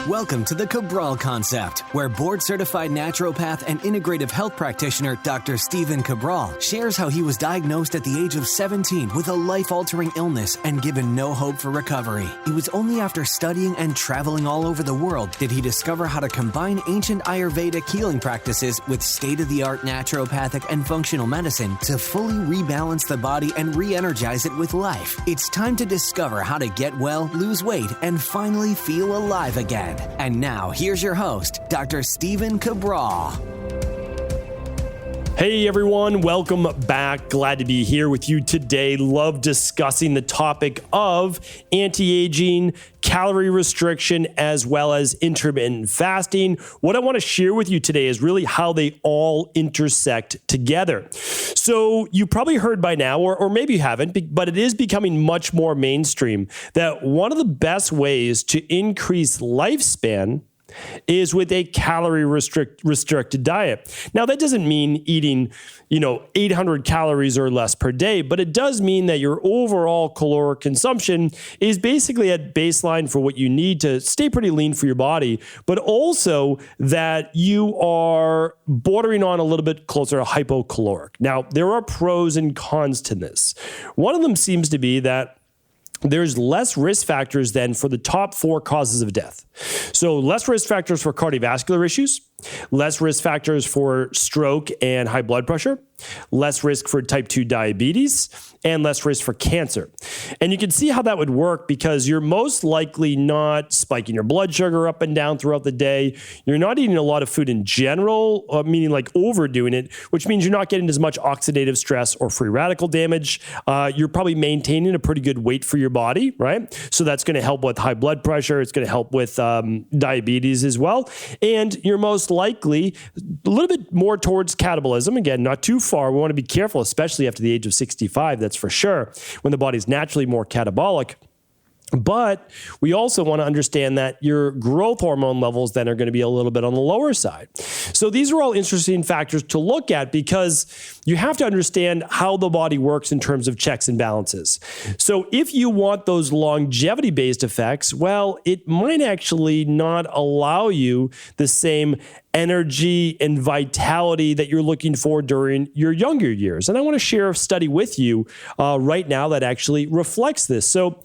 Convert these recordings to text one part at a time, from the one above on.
Welcome to the Cabral Concept, where board-certified naturopath and integrative health practitioner Dr. Stephen Cabral shares how he was diagnosed at the age of 17 with a life-altering illness and given no hope for recovery. It was only after studying and traveling all over the world did he discover how to combine ancient Ayurvedic healing practices with state-of-the-art naturopathic and functional medicine to fully rebalance the body and re-energize it with life. It's time to discover how to get well, lose weight, and finally feel alive again. And now, here's your host, Dr. Stephen Cabral. Hey everyone, welcome back. Glad to be here with you today. Love discussing the topic of anti-aging, calorie restriction, as well as intermittent fasting. What I want to share with you today is really how they all intersect together. So you probably heard by now, or maybe you haven't, but it is becoming much more mainstream that one of the best ways to increase lifespan is with a calorie restricted diet. Now, that doesn't mean eating, 800 calories or less per day, but it does mean that your overall caloric consumption is basically at baseline for what you need to stay pretty lean for your body, but also that you are bordering on a little bit closer to hypocaloric. Now, there are pros and cons to this. One of them seems to be that there's less risk factors than for the top 4 causes of death. So less risk factors for cardiovascular issues, less risk factors for stroke and high blood pressure, less risk for type 2 diabetes, and less risk for cancer. And you can see how that would work because you're most likely not spiking your blood sugar up and down throughout the day. You're not eating a lot of food in general, meaning like overdoing it, which means you're not getting as much oxidative stress or free radical damage. You're probably maintaining a pretty good weight for your body, right? So that's going to help with high blood pressure. It's going to help with diabetes as well. And you're most likely a little bit more towards catabolism. Again, not too far. We want to be careful, especially after the age of 65. That's for sure, when the body's naturally more catabolic. But we also want to understand that your growth hormone levels then are going to be a little bit on the lower side. So these are all interesting factors to look at because you have to understand how the body works in terms of checks and balances. So if you want those longevity-based effects, well, it might actually not allow you the same energy and vitality that you're looking for during your younger years. And I want to share a study with you right now that actually reflects this. So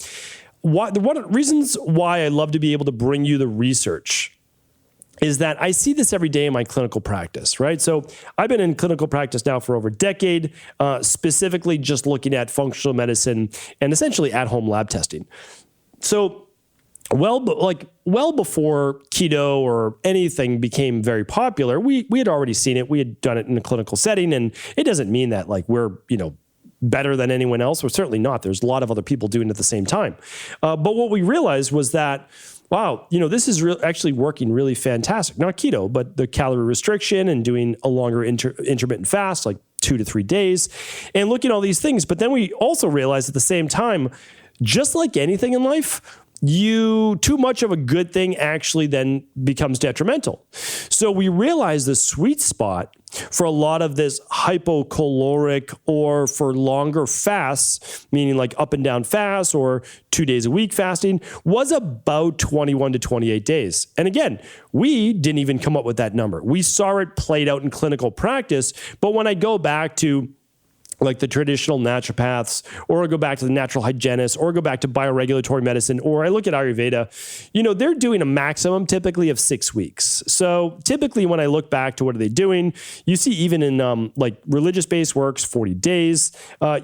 one reasons why I love to be able to bring you the research is that I see this every day in my clinical practice, right? So I've been in clinical practice now for over a decade, specifically just looking at functional medicine and essentially at-home lab testing. So well before keto or anything became very popular, we had already seen it. We had done it in a clinical setting, and it doesn't mean that we're, better than anyone else. We're certainly not. There's a lot of other people doing it at the same time. But what we realized was that, wow, this is actually working really fantastic. Not keto, but the calorie restriction and doing a longer intermittent fast, like 2 to 3 days, and looking at all these things. But then we also realized at the same time, just like anything in life, too much of a good thing actually then becomes detrimental. So we realized the sweet spot for a lot of this hypocaloric or for longer fasts, meaning like up and down fasts or 2 days a week fasting, was about 21 to 28 days. And again, we didn't even come up with that number. We saw it played out in clinical practice. But when I go back to like the traditional naturopaths, or I go back to the natural hygienists, or go back to bioregulatory medicine, or I look at Ayurveda, they're doing a maximum typically of 6 weeks. So typically when I look back to what are they doing, you see even in like religious-based works, 40 days,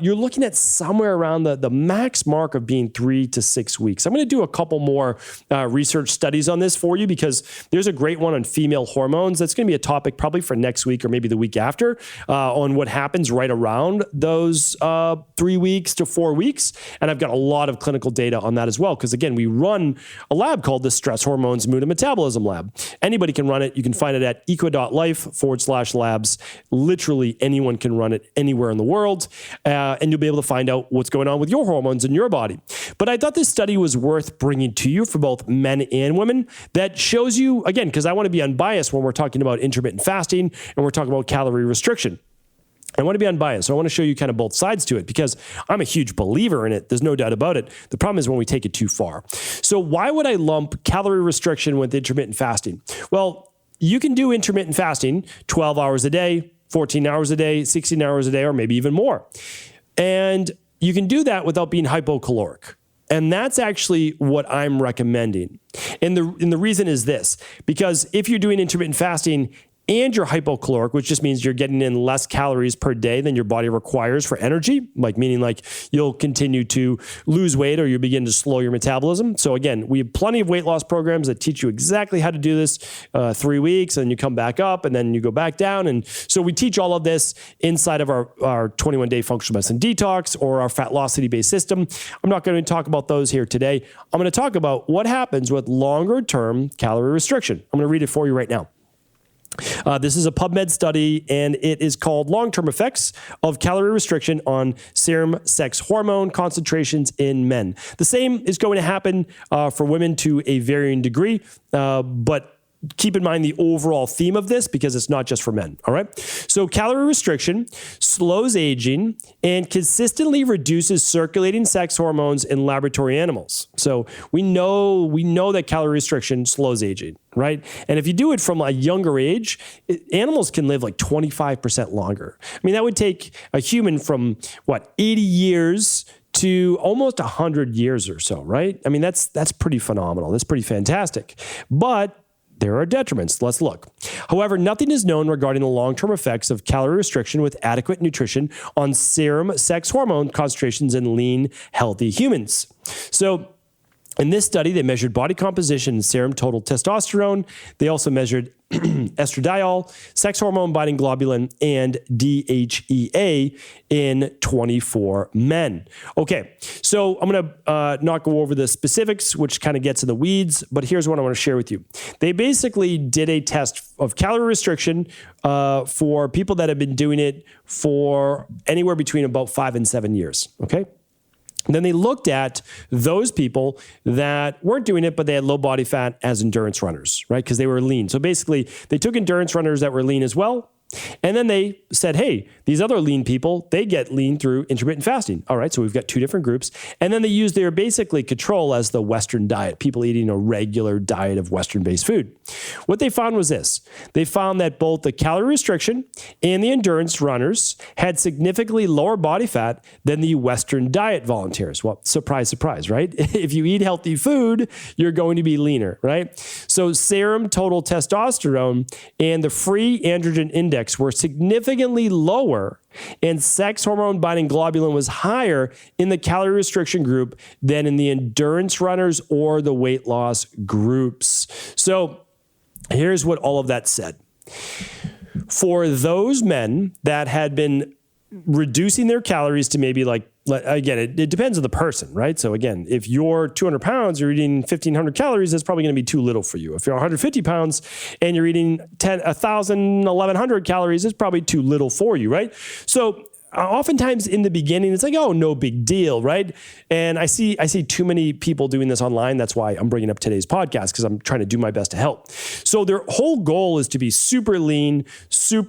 you're looking at somewhere around the max mark of being 3 to 6 weeks. I'm going to do a couple more research studies on this for you because there's a great one on female hormones. That's going to be a topic probably for next week or maybe the week after on what happens right around those 3 weeks to 4 weeks. And I've got a lot of clinical data on that as well. Because again, we run a lab called the Stress Hormones Mood and Metabolism Lab. Anybody can run it. You can find it at equa.life/labs. Literally anyone can run it anywhere in the world. And you'll be able to find out what's going on with your hormones in your body. But I thought this study was worth bringing to you for both men and women that shows you, again, because I want to be unbiased when we're talking about intermittent fasting and we're talking about calorie restriction. I want to be unbiased. So I want to show you kind of both sides to it because I'm a huge believer in it. There's no doubt about it. The problem is when we take it too far. So why would I lump calorie restriction with intermittent fasting? Well, you can do intermittent fasting 12 hours a day, 14 hours a day, 16 hours a day, or maybe even more. And you can do that without being hypocaloric. And that's actually what I'm recommending. And the reason is this, because if you're doing intermittent fasting and you're hypocaloric, which just means you're getting in less calories per day than your body requires for energy, meaning you'll continue to lose weight or you begin to slow your metabolism. So again, we have plenty of weight loss programs that teach you exactly how to do this 3 weeks, and you come back up and then you go back down. And so we teach all of this inside of our 21-day functional medicine detox or our Fatlocity-based system. I'm not going to talk about those here today. I'm going to talk about what happens with longer-term calorie restriction. I'm going to read it for you right now. This is a PubMed study, and it is called Long-Term Effects of Calorie Restriction on Serum Sex Hormone Concentrations in Men. The same is going to happen for women to a varying degree, but keep in mind the overall theme of this because it's not just for men, all right? So calorie restriction slows aging and consistently reduces circulating sex hormones in laboratory animals. So we know that calorie restriction slows aging, right? And if you do it from a younger age, animals can live like 25% longer. I mean, that would take a human from 80 years to almost 100 years or so, right? I mean, that's pretty phenomenal. That's pretty fantastic. But there are detriments. Let's look. However, nothing is known regarding the long-term effects of calorie restriction with adequate nutrition on serum sex hormone concentrations in lean, healthy humans. So in this study, they measured body composition and serum total testosterone. They also measured estradiol, sex hormone binding globulin, and DHEA in 24 men. Okay, so I'm going to not go over the specifics, which kind of gets in the weeds, but here's what I want to share with you. They basically did a test of calorie restriction for people that have been doing it for anywhere between about 5 and 7 years, okay? And then they looked at those people that weren't doing it, but they had low body fat as endurance runners, right? Because they were lean. So basically, they took endurance runners that were lean as well. And then they said, hey, these other lean people, they get lean through intermittent fasting. All right, so we've got two different groups. And then they used their basically control as the Western diet, people eating a regular diet of Western-based food. What they found was this. They found that both the calorie restriction and the endurance runners had significantly lower body fat than the Western diet volunteers. Well, surprise, surprise, right? If you eat healthy food, you're going to be leaner, right? So serum total testosterone and the free androgen index were significantly lower, and sex hormone binding globulin was higher in the calorie restriction group than in the endurance runners or the weight loss groups. So here's what all of that said. For those men that had been reducing their calories to maybe again, it depends on the person, right? So again, if you're 200 pounds, you're eating 1,500 calories, that's probably going to be too little for you. If you're 150 pounds and you're eating 1,000, 1,100 calories, it's probably too little for you, right? So oftentimes in the beginning, it's like, oh, no big deal, right? And I see too many people doing this online. That's why I'm bringing up today's podcast, because I'm trying to do my best to help. So their whole goal is to be super lean, see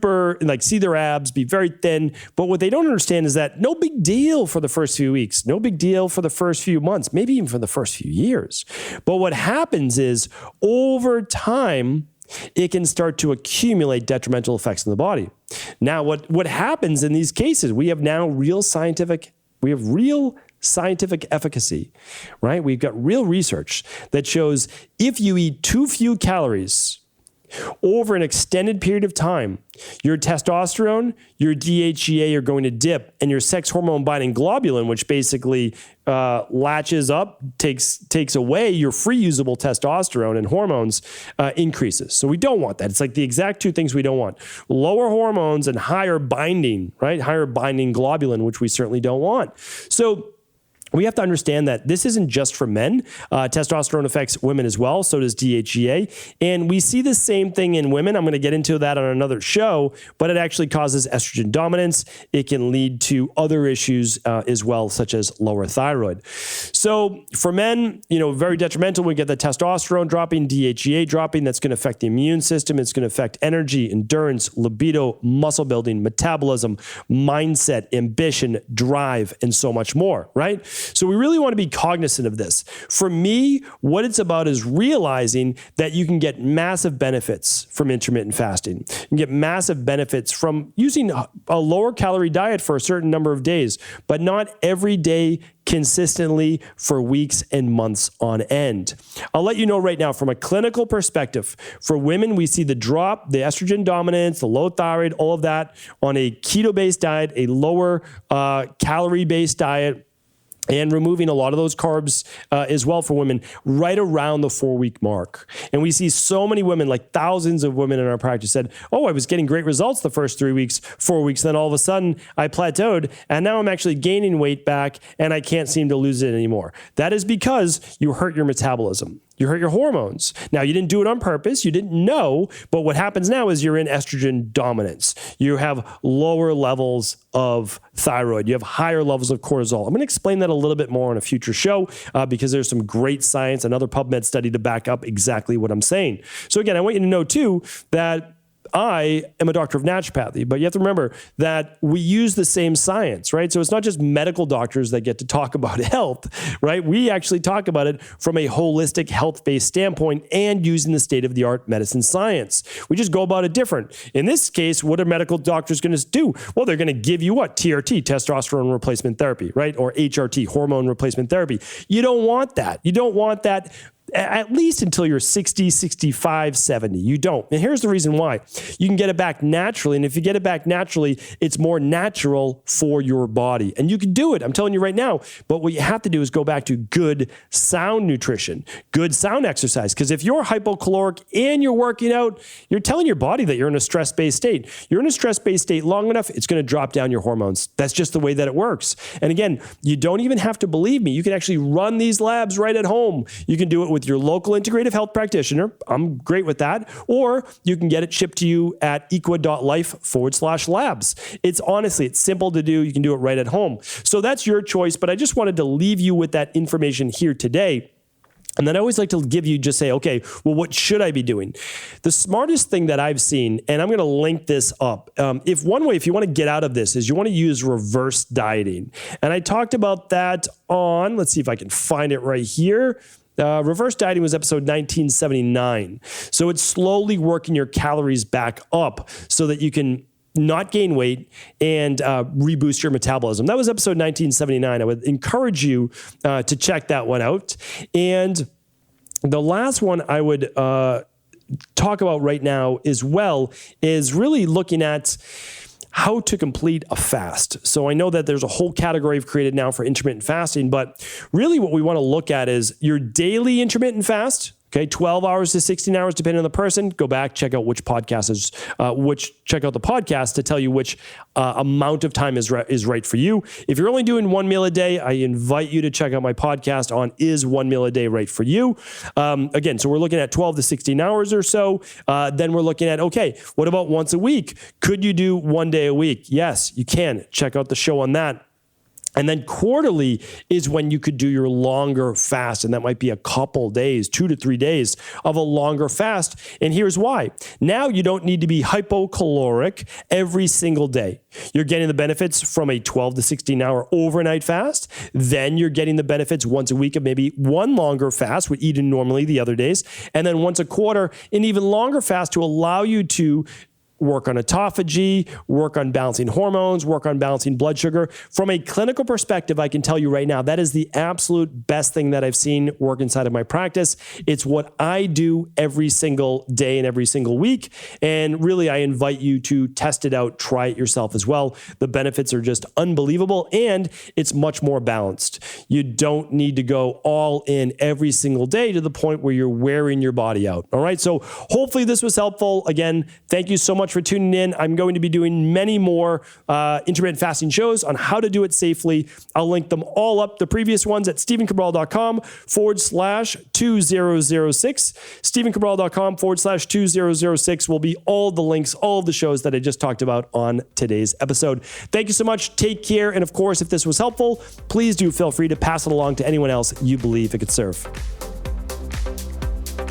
their abs, be very thin. But what they don't understand is that no big deal for the first few weeks, no big deal for the first few months, maybe even for the first few years. But what happens is over time, it can start to accumulate detrimental effects in the body. Now, what happens in these cases, we have real scientific efficacy, right? We've got real research that shows if you eat too few calories over an extended period of time, your testosterone, your DHEA are going to dip, and your sex hormone binding globulin, which basically latches up, takes away your free usable testosterone and hormones, increases. So we don't want that. It's like the exact two things we don't want. Lower hormones and higher binding, right? Higher binding globulin, which we certainly don't want. So We have to understand that this isn't just for men. Testosterone affects women as well. So does DHEA. And we see the same thing in women. I'm going to get into that on another show, but it actually causes estrogen dominance. It can lead to other issues as well, such as lower thyroid. So for men, very detrimental. We get the testosterone dropping, DHEA dropping. That's going to affect the immune system. It's going to affect energy, endurance, libido, muscle building, metabolism, mindset, ambition, drive, and so much more, right? So we really want to be cognizant of this. For me, what it's about is realizing that you can get massive benefits from intermittent fasting. You can get massive benefits from using a lower calorie diet for a certain number of days, but not every day consistently for weeks and months on end. I'll let you know right now from a clinical perspective, for women, we see the drop, the estrogen dominance, the low thyroid, all of that on a keto-based diet, a lower calorie-based diet, and removing a lot of those carbs as well for women right around the 4-week mark. And we see so many women, like thousands of women in our practice said, I was getting great results the first 3 weeks, 4 weeks. Then all of a sudden I plateaued and now I'm actually gaining weight back and I can't seem to lose it anymore. That is because you hurt your metabolism. You hurt your hormones. Now, you didn't do it on purpose. You didn't know. But what happens now is you're in estrogen dominance. You have lower levels of thyroid. You have higher levels of cortisol. I'm going to explain that a little bit more on a future show because there's some great science, another PubMed study to back up exactly what I'm saying. So again, I want you to know too that I am a doctor of naturopathy, but you have to remember that we use the same science, right? So it's not just medical doctors that get to talk about health, right? We actually talk about it from a holistic health-based standpoint and using the state-of-the-art medicine science. We just go about it different. In this case, what are medical doctors going to do? Well, they're going to give you what? TRT, testosterone replacement therapy, right? Or HRT, hormone replacement therapy. You don't want that. You don't want that at least until you're 60, 65, 70. You don't. And here's the reason why. You can get it back naturally. And if you get it back naturally, it's more natural for your body. And you can do it. I'm telling you right now. But what you have to do is go back to good, sound nutrition, good, sound exercise. Because if you're hypocaloric and you're working out, you're telling your body that you're in a stress-based state. You're in a stress-based state long enough, it's going to drop down your hormones. That's just the way that it works. And again, you don't even have to believe me. You can actually run these labs right at home. You can do it with your local integrative health practitioner. I'm great with that. Or you can get it shipped to you at equa.life/labs. It's simple to do. You can do it right at home. So that's your choice. But I just wanted to leave you with that information here today. And then I always like to give you, just say, okay, well, what should I be doing? The smartest thing that I've seen, and I'm going to link this up. If you want to get out of this, is you want to use reverse dieting. And I talked about that on, let's see if I can find it right here. Reverse dieting was episode 1979. So it's slowly working your calories back up so that you can not gain weight and reboost your metabolism. That was episode 1979. I would encourage you to check that one out. And the last one I would talk about right now as well is really looking at how to complete a fast. So I know that there's a whole category I've created now for intermittent fasting, but really what we want to look at is your daily intermittent fast. Okay, 12 hours to 16 hours, depending on the person. Go back, check out which podcast check out the podcast to tell you which amount of time is right for you. If you're only doing one meal a day, I invite you to check out my podcast on is one meal a day right for you. Again, so we're looking at 12 to 16 hours or so. Then we're looking at, okay, what about once a week? Could you do 1 day a week? Yes, you can. Check out the show on that. And then quarterly is when you could do your longer fast. And that might be a couple days, 2 to 3 days of a longer fast. And here's why. Now you don't need to be hypocaloric every single day. You're getting the benefits from a 12 to 16 hour overnight fast. Then you're getting the benefits once a week of maybe one longer fast, with eating normally the other days. And then once a quarter, an even longer fast to allow you to work on autophagy, work on balancing hormones, work on balancing blood sugar. From a clinical perspective, I can tell you right now, that is the absolute best thing that I've seen work inside of my practice. It's what I do every single day and every single week. And really, I invite you to test it out, try it yourself as well. The benefits are just unbelievable, and it's much more balanced. You don't need to go all in every single day to the point where you're wearing your body out. All right. So hopefully this was helpful. Again, thank you so much for tuning in. I'm going to be doing many more intermittent fasting shows on how to do it safely. I'll link them all up, the previous ones, at stephencabral.com/2006. stephencabral.com/2006 will be all the links, all of the shows that I just talked about on today's episode. Thank you so much. Take care. And of course, if this was helpful, please do feel free to pass it along to anyone else you believe it could serve.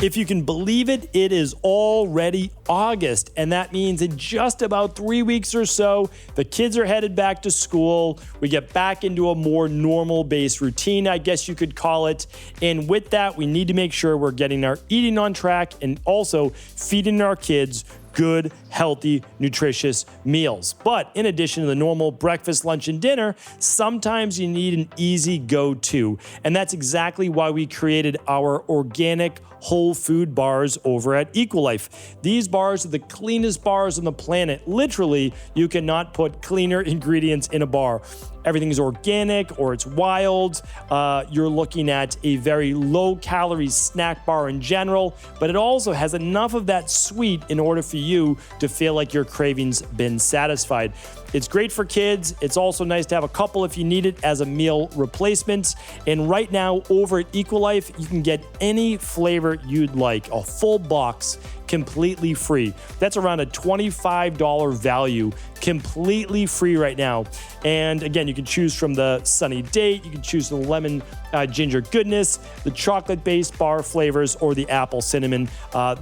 If you can believe it, it is already August, and that means in just about 3 weeks or so, the kids are headed back to school. We get back into a more normal-based routine, I guess you could call it. And with that, we need to make sure we're getting our eating on track and also feeding our kids good, healthy, nutritious meals. But in addition to the normal breakfast, lunch, and dinner, sometimes you need an easy go-to. And that's exactly why we created our organic whole food bars over at Equilife. These bars are the cleanest bars on the planet. Literally, you cannot put cleaner ingredients in a bar. Everything is organic or it's wild. You're looking at a very low-calorie snack bar in general, but it also has enough of that sweet in order for you to feel like your cravings been satisfied. It's great for kids. It's also nice to have a couple if you need it as a meal replacement. And right now, over at Equilife, you can get any flavor you'd like, a full box, completely free. That's around a $25 value, completely free right now. And again, you can choose from the sunny date, you can choose the lemon ginger goodness, the chocolate-based bar flavors, or the apple cinnamon.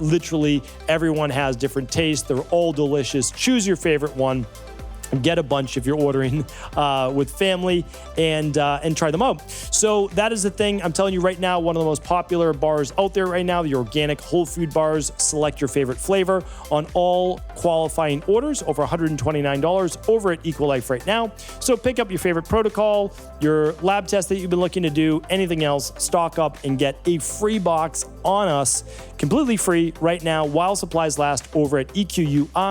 Literally, everyone has different tastes. They're all delicious. Choose your favorite one. Get a bunch if you're ordering with family and try them out. So that is the thing. I'm telling you right now, one of the most popular bars out there right now, the organic whole food bars. Select your favorite flavor on all qualifying orders over $129 over at Equilife right now. So pick up your favorite protocol, your lab test that you've been looking to do, anything else, stock up and get a free box on us, completely free right now while supplies last over at equi.life.